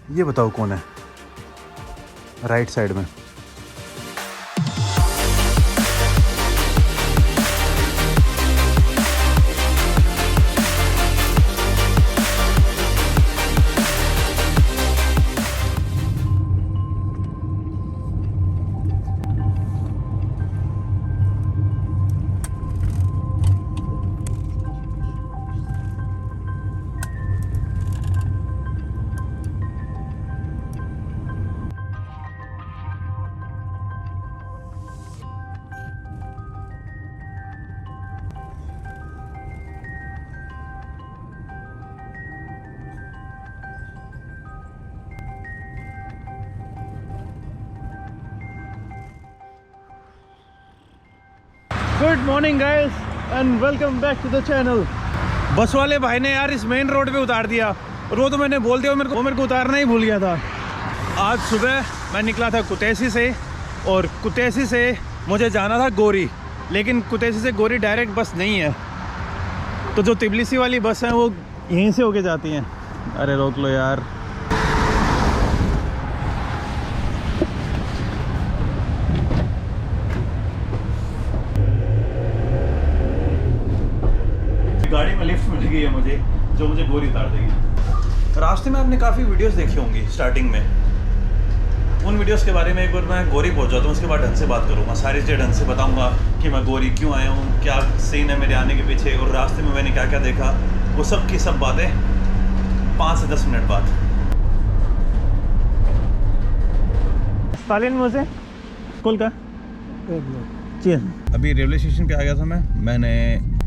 ये बताओ कौन है राइट साइड में? Good morning guys and welcome back to the channel. Bus वाले भाई ने यार इस मेन रोड पे उतार दिया और वो तो मैंने बोल दिया, वो मेरे को उतारना ही भूल गया था। आज सुबह मैं निकला था कुतैसी से और कुतैसी से मुझे जाना था गोरी, लेकिन कुतैसी से गोरी डायरेक्ट बस नहीं है, तो जो तिबलिसी वाली बस है वो यहीं से होके जाती हैं। अरे रोक लो यार। गाड़ी में लिफ्ट मिल गई है मुझे, जो मुझे गोरी उतार देगी। रास्ते में आपने काफ़ी वीडियोस देखी होंगी स्टार्टिंग में, उन वीडियोस के बारे में एक बार मैं गोरी पहुंच जाता हूँ, उसके बाद ढंग से बात करूँगा, सारी चीज़ें ढंग से बताऊँगा कि मैं गोरी क्यों आया हूँ, क्या सीन है मेरे आने के पीछे और रास्ते में मैंने क्या क्या देखा, वो सब की सब बातें 5 से 10 मिनट बाद। स्टालिन मुझे कुल का अभी रेलवे स्टेशन पे आ गया था मैंने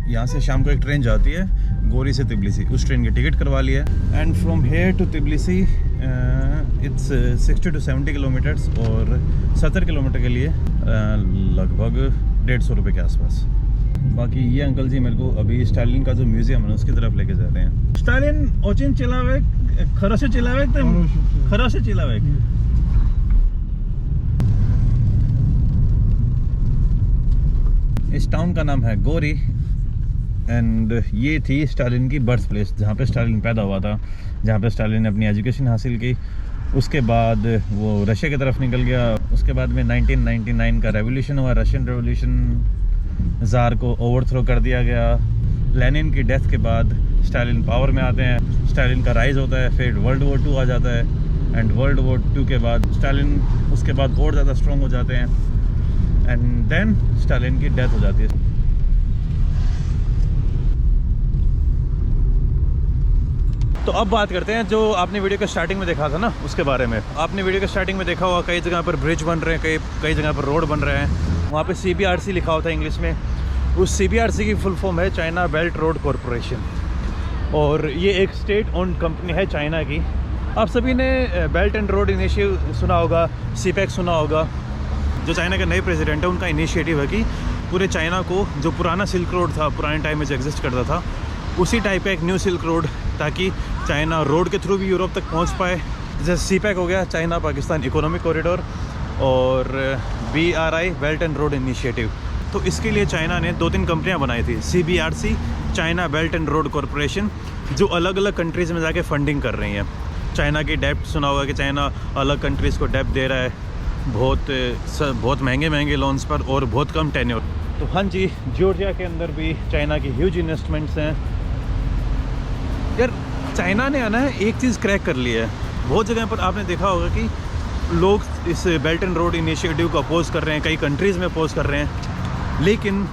यहाँ से शाम को एक ट्रेन जाती है गोरी से तिबलिसी, उस ट्रेन की टिकट करवा ली है। And from here to Tbilisi it's 60 to 70 kilometres और 70 किलोमीटर के लिए लगभग 150 रुपये के आसपास। बाकी ये अंकल जी मेरे को अभी स्टालिन का जो म्यूजियम है उसकी तरफ लेके जा रहे हैं। स्टालिन ओचिन चिलावेक खरसे चिलावेक तो खरसे चिलावेक। इस टाउन का नाम है गोरी एंड ये थी स्टालिन की बर्थ प्लेस, जहाँ पे स्टालिन पैदा हुआ था, जहाँ पे स्टालिन ने अपनी एजुकेशन हासिल की। उसके बाद वो रशिया की तरफ निकल गया। उसके बाद में 1999 का रेवोल्यूशन हुआ, रशियन रेवोल्यूशन, ज़ार को ओवरथ्रो कर दिया गया। लेनिन की डेथ के बाद स्टालिन पावर में आते हैं, स्टालिन का राइज होता है, फिर वर्ल्ड वॉर 2 आ जाता है एंड वर्ल्ड वॉर 2 के बाद स्टालिन उसके बाद और ज़्यादा स्ट्रॉन्ग हो जाते हैं एंड देन स्टालिन की डेथ हो जाती है। तो अब बात करते हैं जो आपने वीडियो के स्टार्टिंग में देखा था ना, उसके बारे में। आपने वीडियो के स्टार्टिंग में देखा होगा कई जगह पर ब्रिज बन रहे हैं, कई जगह पर रोड बन रहे हैं। वहाँ पे CBRC लिखा होता है इंग्लिश में। उस CBRC की फुल फॉर्म है चाइना बेल्ट रोड कॉरपोरेशन और ये एक स्टेट ओन्ड कंपनी है चाइना की। आप सभी ने बेल्ट एंड रोड इनिशिएटिव सुना होगा, CPEC सुना होगा। जो चाइना के नए प्रेसिडेंट है उनका इनिशिएटिव है कि पूरे चाइना को जो पुराना सिल्क रोड था, पुराने टाइम में जो एग्जिस्ट करता था, उसी टाइप का एक न्यू सिल्क रोड, ताकि चाइना रोड के थ्रू भी यूरोप तक पहुंच पाए। जैसे CPEC हो गया, चाइना पाकिस्तान इकोनॉमिक कॉरिडोर, और BRI belt and road initiative. तो इसके लिए चाइना ने 2-3 कंपनियां बनाई थी, CBRC China belt and road corporation, जो अलग अलग कंट्रीज़ में जाके फंडिंग कर रही हैं। चाइना की डेप्ट सुना होगा कि चाइना अलग कंट्रीज़ को डेप्ट दे रहा है बहुत महंगे लोन्स पर और बहुत कम टेन्योर। तो हाँ जी, जॉर्जिया के अंदर भी चाइना की ह्यूज इन्वेस्टमेंट्स हैं। यार चाइना ने आना है एक चीज़ क्रैक कर ली है। बहुत जगह पर आपने देखा होगा कि लोग इस बेल्ट एंड रोड इनिशिएटिव को अपोज कर रहे हैं, कई कंट्रीज़ में अपोज कर रहे हैं, लेकिन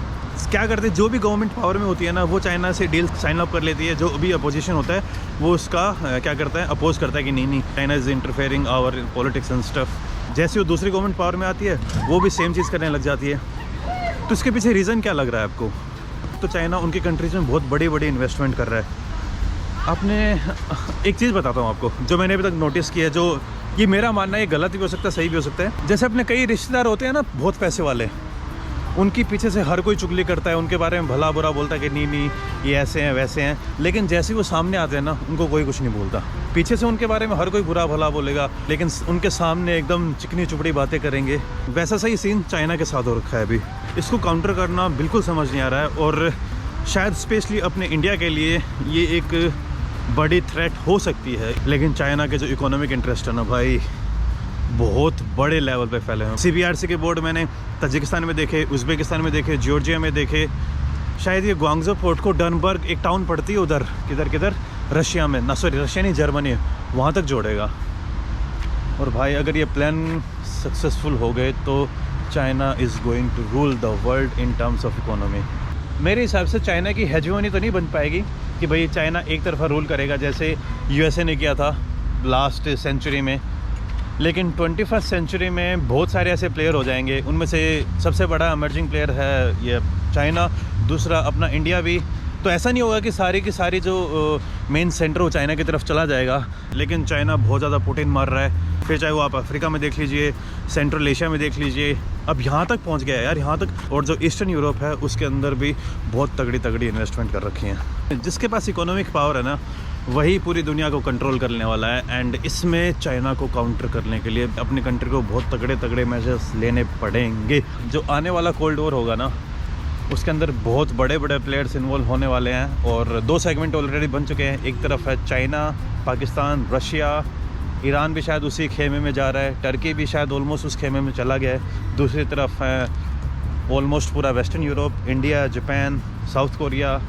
क्या करते हैं, जो भी गवर्नमेंट पावर में होती है ना, वो चाइना से डील साइन अप कर लेती है। जो भी अपोजिशन होता है वो उसका क्या करता है, अपोज करता है कि नहीं China is interfering our politics and stuff. जैसे वो दूसरी गवर्नमेंट पावर में आती है वो भी सेम चीज़ करने लग जाती है। तो इसके पीछे रीज़न क्या लग रहा है आपको? तो चाइना उनकी कंट्रीज़ में बहुत बड़ी इन्वेस्टमेंट कर रहा है। आपने एक चीज़ बताता हूँ आपको, जो मैंने अभी तक नोटिस किया है, जो ये मेरा मानना है, ये गलत भी हो सकता है, सही भी हो सकता है। जैसे अपने कई रिश्तेदार होते हैं ना बहुत पैसे वाले, उनकी पीछे से हर कोई चुगली करता है, उनके बारे में भला बुरा बोलता है कि नहीं ये ऐसे हैं वैसे हैं, लेकिन जैसे ही वो सामने आते हैं ना, उनको कोई कुछ नहीं बोलता। पीछे से उनके बारे में हर कोई बुरा भला बोलेगा, लेकिन उनके सामने एकदम चिकनी चुपड़ी बातें करेंगे। वैसा सही सीन चाइना के साथ हो रखा है अभी। इसको काउंटर करना बिल्कुल समझ नहीं आ रहा है, और शायद स्पेशली अपने इंडिया के लिए ये एक बड़ी थ्रेट हो सकती है, लेकिन चाइना के जो इकोनॉमिक इंटरेस्ट है ना भाई, बहुत बड़े लेवल पे फैले हैं। CBRC के बोर्ड मैंने ताजिकिस्तान में देखे, उज़्बेकिस्तान में देखे, जॉर्जिया में देखे, शायद ये ग्वांगझो पोर्ट को डर्नबर्ग एक टाउन पड़ती है उधर, किधर रशिया में, ना सॉरी रशिया नहीं, जर्मनी, वहाँ तक जोड़ेगा। और भाई अगर ये प्लान सक्सेसफुल हो गए तो China is going to rule the world in terms of economy. मेरे हिसाब से चाइना की हेजमोनी तो नहीं बन पाएगी कि भाई चाइना एक तरफा रूल करेगा जैसे USA ने किया था लास्ट सेंचुरी में, लेकिन 21st सेंचुरी में बहुत सारे ऐसे प्लेयर हो जाएंगे। उनमें से सबसे बड़ा इमर्जिंग प्लेयर है ये चाइना, दूसरा अपना इंडिया भी। तो ऐसा नहीं होगा कि सारी की सारी जो मेन सेंटर हो चाइना की तरफ चला जाएगा, लेकिन चाइना बहुत ज़्यादा पुटिन मार रहा है। फिर चाहे वो आप अफ्रीका में देख लीजिए, सेंट्रल एशिया में देख लीजिए, अब यहाँ तक पहुँच गया है यार, यहाँ तक। और जो ईस्टर्न यूरोप है उसके अंदर भी बहुत तगड़ी इन्वेस्टमेंट कर रखी हैं। जिसके पास इकोनॉमिक पावर है ना, वही पूरी दुनिया को कंट्रोल करने वाला है। एंड इसमें चाइना को काउंटर करने के लिए अपनी कंट्री को बहुत तगड़े मेजर्स लेने पड़ेंगे। जो आने वाला कोल्ड वॉर होगा ना, उसके अंदर बहुत बड़े प्लेयर्स इन्वॉल्व होने वाले हैं। और 2 सेगमेंट ऑलरेडी बन चुके हैं। एक तरफ है चाइना, पाकिस्तान, रशिया, ईरान भी शायद उसी खेमे में जा रहा है, टर्की भी शायद ऑलमोस्ट उस खेमे में चला गया है। दूसरी तरफ है ऑलमोस्ट पूरा western Europe, India, Japan, south Korea.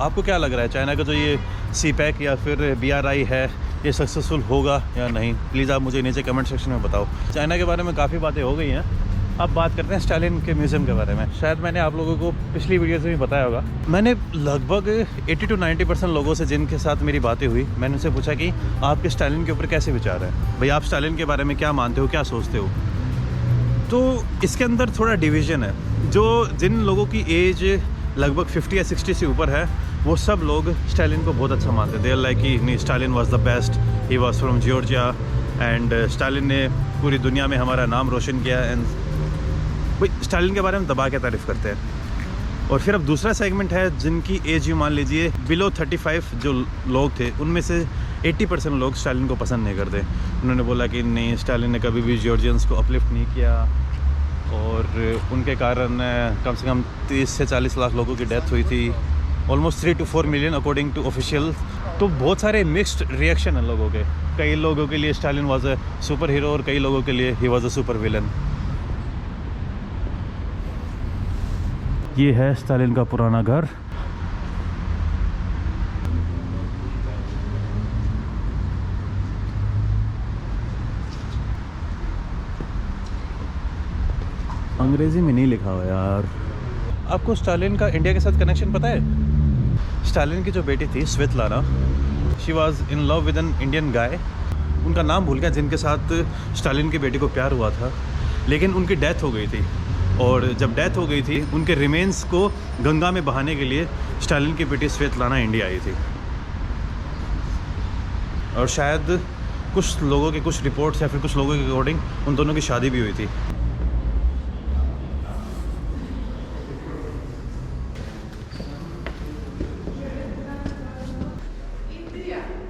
आपको क्या लग रहा है चाइना का जो ये CPEC या फिर BRI है, ये सक्सेसफुल होगा या नहीं? प्लीज़ आप मुझे नीचे कमेंट सेक्शन में बताओ। चाइना के बारे में काफ़ी बातें हो गई हैं, अब बात करते हैं स्टालिन के म्यूज़ियम के बारे में। शायद मैंने आप लोगों को पिछली वीडियो से भी बताया होगा। मैंने लगभग 80 to 90% लोगों से जिनके साथ मेरी बातें हुई, मैंने उनसे पूछा कि आपके स्टालिन के ऊपर कैसे विचार है, भाई आप स्टालिन के बारे में क्या मानते हो, क्या सोचते हो। तो इसके अंदर थोड़ा डिवीज़न है। जो जिन लोगों की एज लगभग 50 या 60 से ऊपर है, वो सब लोग स्टालिन को बहुत अच्छा मानते थे। लाइक कि नहीं, Stalin was the best, he was from Georgia and Stalin ने पूरी दुनिया में हमारा नाम रोशन किया। एंड भाई स्टालिन के बारे में दबा के तारीफ़ करते हैं। और फिर अब दूसरा सेगमेंट है जिनकी एज, मान लीजिए बिलो 35 जो लोग थे, उनमें से 80% लोग स्टालिन को पसंद नहीं करते। उन्होंने बोला कि नहीं, स्टालिन ने कभी भी जॉर्जियंस को अपलिफ्ट नहीं किया और उनके कारण कम से कम 30 से 40 लाख लोगों की डेथ हुई थी, almost 3 to 4 million according to official. तो बहुत सारे मिक्स्ड रिएक्शन हैं लोगों के। कई लोगों के लिए Stalin was a super hero और कई लोगों के लिए he was a super villain. ये है स्टालिन का पुराना घर। अंग्रेजी में नहीं लिखा हुआ यार। आपको स्टालिन का इंडिया के साथ कनेक्शन पता है? स्टालिन की जो बेटी थी Svetlana, she was in love with an Indian guy. उनका नाम भूल गया जिनके साथ स्टालिन की बेटी को प्यार हुआ था, लेकिन उनकी डेथ हो गई थी। और जब डेथ हो गई थी, उनके रिमेन्स को गंगा में बहाने के लिए स्टालिन की बेटी स्वेतलाना इंडिया आई थी। और शायद कुछ लोगों के, कुछ रिपोर्ट्स या फिर कुछ लोगों के अकॉर्डिंग उन दोनों की शादी भी हुई थी।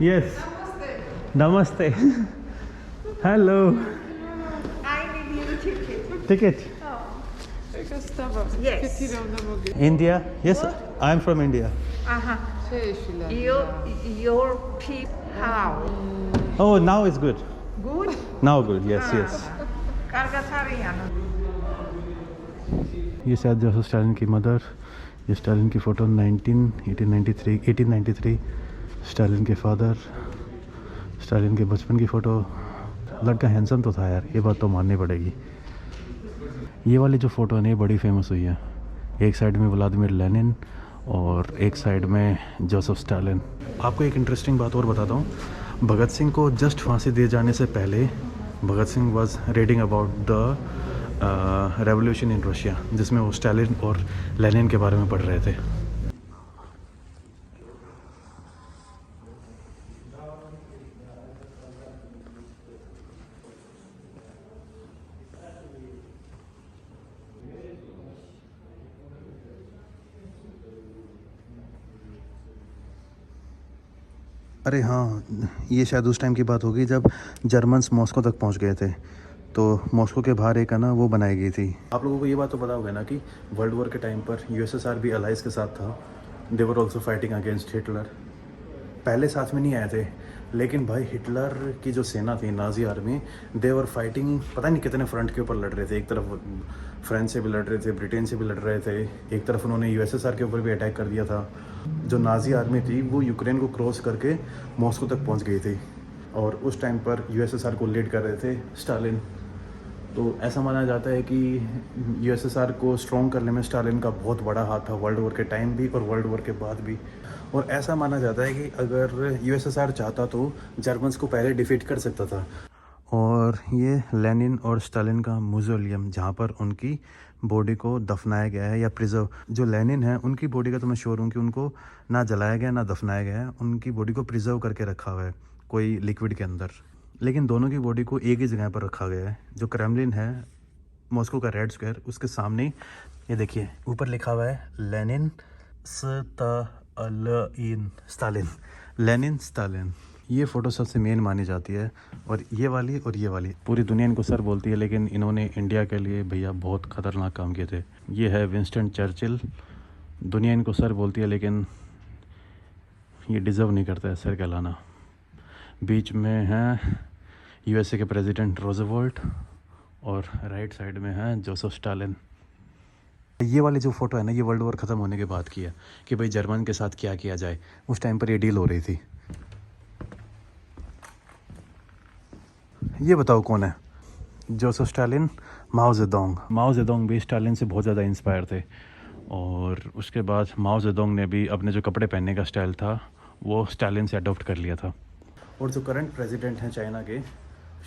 Yes. Namaste. Hello. I need your ticket. Ticket. Yes. India. Yes, I'm from India. Your people how? Oh, now it's good. Good? Now good. Yes, yes. Kargatariano. ये शायद जोसेफ स्टालिन की मदर, ये स्टालिन की photo 1893 Stalin के father, Stalin के बचपन की photo. लड़का हैंडसम तो था यार, ये बात तो माननी पड़ेगी। ये वाली जो फ़ोटो है ना, ये बड़ी फेमस हुई है। एक साइड में व्लादिमीर लेनिन और एक साइड में जोसेफ स्टालिन। आपको एक इंटरेस्टिंग बात और बताता हूँ। भगत सिंह को जस्ट फांसी दिए जाने से पहले Bhagat Singh was reading about the revolution in Russia, जिसमें वो स्टालिन और लेनिन के बारे में पढ़ रहे थे। अरे हाँ, ये शायद उस टाइम की बात होगी जब जर्मन्स मॉस्को तक पहुंच गए थे। तो मॉस्को के बाहर एक है ना, वो बनाई गई थी। आप लोगों को ये बात तो पता होगा ना कि वर्ल्ड वॉर के टाइम पर USSR भी अलाइज के साथ था। They were also fighting against Hitler. पहले साथ में नहीं आए थे, लेकिन भाई हिटलर की जो सेना थी, Nazi army, they were fighting पता नहीं कितने फ्रंट के ऊपर लड़ रहे थे। एक तरफ फ्रांस से भी लड़ रहे थे, ब्रिटेन से भी लड़ रहे थे, एक तरफ उन्होंने यूएसएसआर के ऊपर भी अटैक कर दिया था। जो नाजी आर्मी थी वो यूक्रेन को क्रॉस करके मॉस्को तक पहुंच गई थी, और उस टाइम पर यूएसएसआर को लीड कर रहे थे स्टालिन। तो ऐसा माना जाता है कि यूएसएसआर को स्ट्रॉन्ग करने में स्टालिन का बहुत बड़ा हाथ था, वर्ल्ड वॉर के टाइम भी और वर्ल्ड वॉर के बाद भी। और ऐसा माना जाता है कि अगर यूएसएसआर चाहता तो जर्मन्स को पहले डिफीट कर सकता था। और ये लेनिन और स्टालिन का म्यूजियम, जहाँ पर उनकी बॉडी को दफनाया गया है या प्रिजर्व। जो लेनिन है उनकी बॉडी का तो मैं श्योर हूँ कि उनको ना जलाया गया ना दफनाया गया है, उनकी बॉडी को प्रिजर्व करके रखा हुआ है कोई लिक्विड के अंदर। लेकिन दोनों की बॉडी को एक ही जगह पर रखा गया है। जो क्रेमलिन है मॉस्को का रेड स्क्वायर, उसके सामने ये देखिए ऊपर लिखा हुआ है लेनिन स्टालिन, लेनिन स्टालिन। ये फ़ोटो सबसे मेन मानी जाती है, और ये वाली पूरी दुनिया इनको सर बोलती है, लेकिन इन्होंने इंडिया के लिए भैया बहुत ख़तरनाक काम किए थे। ये है विंस्टन चर्चिल, दुनिया इनको सर बोलती है लेकिन ये डिज़र्व नहीं करता है सर कहलाना। बीच में है यूएसए के प्रेसिडेंट रोजवेल्ट, और राइट साइड में है जोसेफ स्टालिन। ये वाली जो फ़ोटो है ना, ये वर्ल्ड वॉर ख़त्म होने के बाद की है कि भाई जर्मन के साथ क्या किया जाए। उस टाइम पर ये डील हो रही थी। ये बताओ कौन है? जोसेफ स्टालिन, माओ जेडोंग भी स्टालिन से बहुत ज़्यादा इंस्पायर थे। और उसके बाद माओ जेडोंग ने भी अपने जो कपड़े पहनने का स्टाइल था वो स्टालिन से अडॉप्ट कर लिया था। और जो करंट प्रेसिडेंट हैं चाइना के,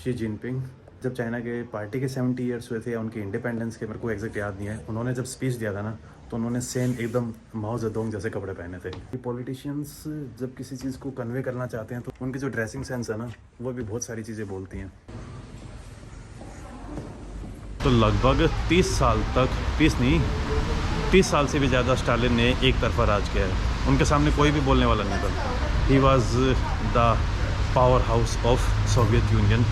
शी जिनपिंग, जब चाइना के पार्टी के 70 ईयर्स हुए थे या उनके इंडिपेंडेंस के, मेरे को एग्जैक्ट याद नहीं है, उन्होंने जब स्पीच दिया था ना तो उन्होंने सेम एकदम माओ जेडोंग जैसे कपड़े पहने थे। ये पॉलिटिशियंस जब किसी चीज़ को कन्वे करना चाहते हैं तो उनकी जो ड्रेसिंग सेंस है ना, वो भी बहुत सारी चीज़ें बोलती हैं। तो लगभग 30 साल तक, 30 साल से भी ज़्यादा स्टालिन ने एक तरफा राज किया है। उनके सामने कोई भी बोलने वाला नहीं था। He was the power house of Soviet union.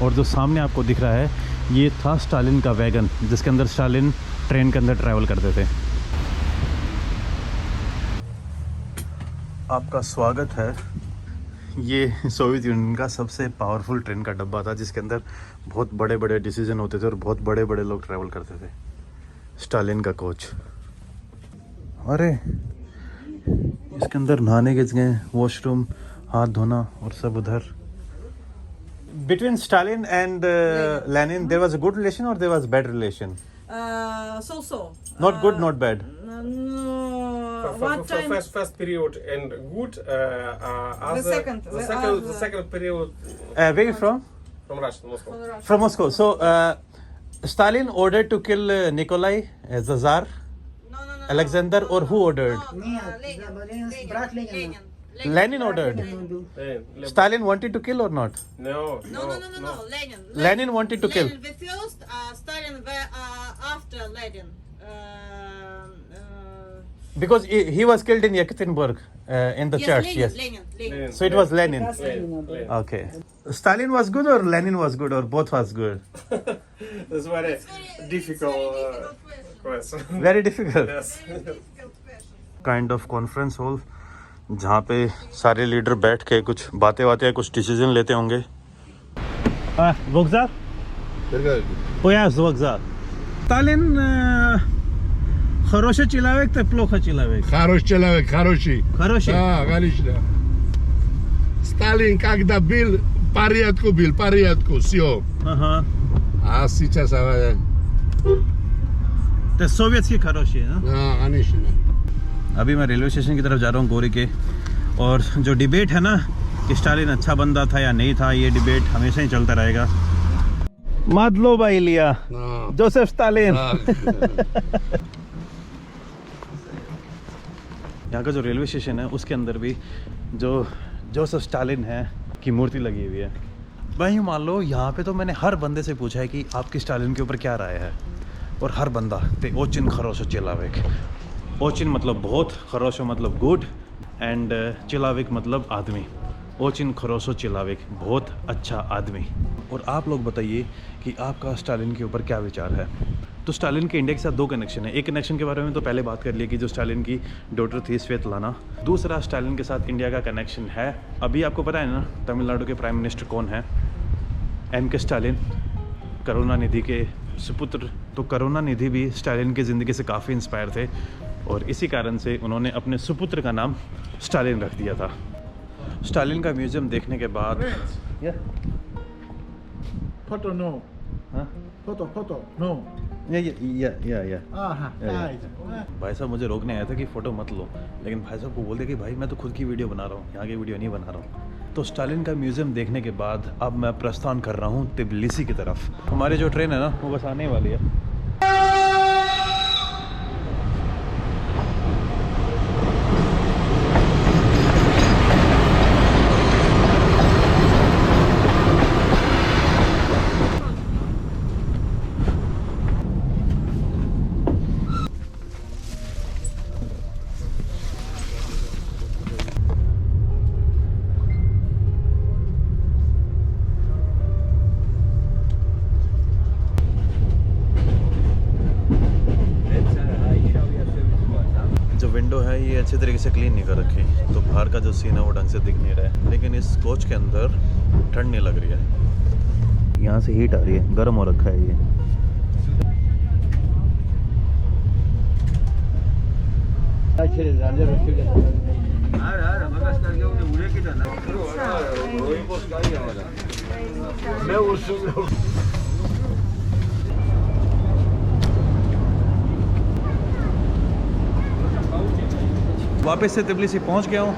और जो सामने आपको दिख रहा है ये था स्टालिन का वैगन, जिसके अंदर स्टालिन ट्रेन के अंदर ट्रैवल करते थे। आपका स्वागत है। ये सोवियत यूनियन का सबसे पावरफुल ट्रेन का डब्बा था, जिसके अंदर बहुत बड़े बड़े डिसीजन होते थे और बहुत बड़े बड़े लोग ट्रैवल करते थे। स्टालिन का कोच। अरे इसके अंदर नहाने की जगह, वॉशरूम, हाथ धोना और सब उधर। Between Stalin and Lenin, there was a good relation or there was bad relation? So. Not good, not bad. No. One time. First period and good. The second period. Where you from? From Russia, Moscow. From Moscow. So Stalin ordered to kill Nikolai as the Tsar, No. Alexander, or who ordered? Lenin. Lenin ordered. Stalin wanted to kill or not? No. Lenin. Lenin wanted to kill. Lenin the first, Stalin after Lenin. Because he was killed in Yekaterinburg in the church. Lenin. So it was Lenin. Lenin. Okay. Stalin was good or Lenin was good or both was good? That's very difficult question. Very difficult. Yes. Kind of conference hall जहाँ पे सारे leader बैठ के कुछ बातें कुछ decision लेते होंगे। Вокзал? Поезд вокзал. Сталин хороший человек, ты плохо человек. Хороший человек, хороший. Хороший? Да, конечно. Сталин когда был, порядку, все. Ага. А сейчас, तो सोवियत की хороший, ना? да, конечно. अभी मैं रेलवे स्टेशन की तरफ जा रहा हूँ गोरी के, और जो डिबेट है ना कि स्टालिन अच्छा बंदा था या नहीं था, ये डिबेट हमेशा ही चलता रहेगा। मादलो भाई लिया हाँ। Joseph Stalin. यहाँ का जो रेलवे स्टेशन है उसके अंदर भी जो जोसेफ स्टालिन है की मूर्ति लगी हुई है। भाई मान लो यहाँ पे तो मैंने हर बंदे से पूछा है कि आपकी स्टालिन के ऊपर क्या राय है, और हर बंदा ते ओचिन खरोशो चिलावेक। ओचिन मतलब बहुत, खरोशो मतलब गुड, एंड चिलाविक मतलब आदमी। ओचिन खरोशो चिलाविक, बहुत अच्छा आदमी। और आप लोग बताइए कि आपका स्टालिन के ऊपर क्या विचार है। तो स्टालिन के इंडिया के साथ 2 कनेक्शन है। एक कनेक्शन के बारे में तो पहले बात कर लिया कि जो स्टालिन की डॉटर थी स्वेतलाना। दूसरा स्टालिन के साथ इंडिया का कनेक्शन है। अभी आपको पता है ना तमिलनाडु के प्राइम मिनिस्टर कौन है? MK स्टालिन, करुणानिधि के सुपुत्र। तो करुणानिधि भी स्टालिन की ज़िंदगी से काफ़ी इंस्पायर थे और इसी कारण से उन्होंने अपने सुपुत्र का नाम स्टालिन रख दिया था। स्टालिन का म्यूज़ियम देखने के बाद Photo no. हाँ? Photo no. या Right. भाई साहब मुझे रोकने आया था कि फ़ोटो मत लो, लेकिन भाई साहब को बोल दिया कि भाई मैं तो खुद की वीडियो बना रहा हूँ, यहाँ की वीडियो नहीं बना रहा हूँ। तो स्टालिन का म्यूज़ियम देखने के बाद अब मैं प्रस्थान कर रहा हूँ तिबिलिसी की तरफ। हमारी जो ट्रेन है ना वो बस आने वाली है। विंडो है ये अच्छे तरीके से क्लीन नहीं कर रखी, तो बाहर का जो सीन है वो ढंग से दिख नहीं रहा है। लेकिन इस कोच के अंदर ठंड नहीं लग रही है, यहाँ से हीट आ रही है, गर्म हो रखा है ये। वापस से तिबिलिसी पहुंच गया हूं।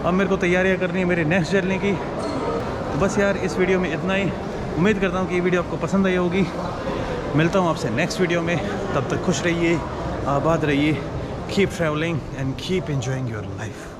अब मेरे को तैयारियां करनी है मेरी नेक्स्ट जर्नी की। तो बस यार इस वीडियो में इतना ही। उम्मीद करता हूं कि ये वीडियो आपको पसंद आई होगी। मिलता हूं आपसे नेक्स्ट वीडियो में, तब तक खुश रहिए, आबाद रहिए, keep travelling and keep enjoying your life.